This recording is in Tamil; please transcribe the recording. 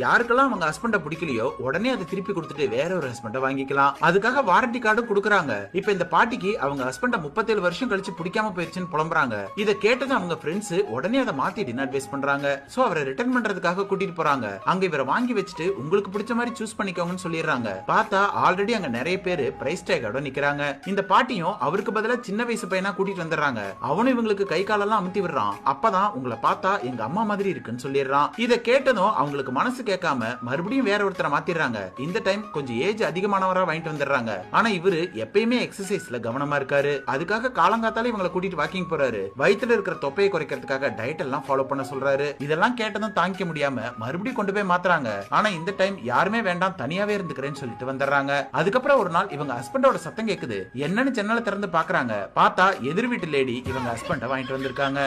யாருக்கெல்லாம் அவங்க ஹஸ்பண்ட பிடிக்கலையோ உடனே அதை திருப்பி கொடுத்துட்டு வேற ஒரு ஹஸ்பண்ட வாங்கிக்கலாம். அதுக்காக வாரண்டி கார்டும் கொடுக்குறாங்க. இப்ப இந்த பாட்டிக்கு அவங்க ஹஸ்பண்ட 37 வருஷம் கழிச்சு பிடிக்காம போயிருச்சுன்னு புலம்புறாங்க. இதை கேட்டதும் அவங்க ஃப்ரெண்ட்ஸ் உடனே அதை மாத்திட்டு அட்வைஸ் பண்றாங்க. சோ அவரை ரிட்டர்ன் பண்றதுக்காக கூட்டிட்டு போறாங்க. அங்க இவரை வாங்கி வச்சுட்டு உங்களுக்கு பிடிச்ச மாதிரி சூஸ் பண்ணிக்கோங்கன்னு சொல்லிடுறாங்க. பார்த்தா ஆல்ரெடி அங்க நிறைய பேரு பிரைஸ் டேகோட நிக்கிறாங்க. இந்த பாட்டியும் அவருக்கு பதிலா சின்ன வயசு பையனா கூட்டிட்டு வந்துடுறாங்க. அவனும் இவங்களுக்கு கை காலெல்லாம் அமுத்தி விடுறான். அப்பதான் உங்களை பார்த்தா எங்க அம்மா மாதிரி இருக்குன்னு சொல்லிடுறான். இதை கேட்டதும் அவங்களுக்கு மனசு கேட்காம மறுபடியும் வேற ஒருத்தரை மாத்திடுறாங்க. இந்த டைம் கொஞ்சம் ஏஜ் அதிகமானவரா வாங்கிட்டு வந்துடுறாங்க. ஆனா இவரு எப்பயுமே எக்ஸசைஸ்ல கவனமா இருக்காரு. அதுக்காக காலங்காத்தால இவங்களை கூட்டிட்டு வாக்கிங் போறாரு. வயித்துல இருக்கிற தொப்பையை குறைக்கிறதுக்காக டயட் எல்லாம் ஃபாலோ பண்ண சொல்றாரு. இதெல்லாம் கேட்டதும் தாங்கிக்க முடியாம மறுபடியும் கொண்டு போய் மாத்துறாங்க. ஆனா இந்த டைம் யாருமே வேண்டாம், தனியாவே இருந்துக்கிறேன்னு சொல்லிட்டு வந்துடுறாங்க. அதுக்கப்புறம் ஒரு நாள் இவங்க ஹஸ்பண்டோட சத்தம் கேக்குது. என்னன்னு ஜன்னலை திறந்து பாக்குறாங்க. பார்த்தா எதிர் வீட்டு லேடி இவங்க ஹஸ்பண்ட வாங்கிட்டு வந்திருக்காங்க.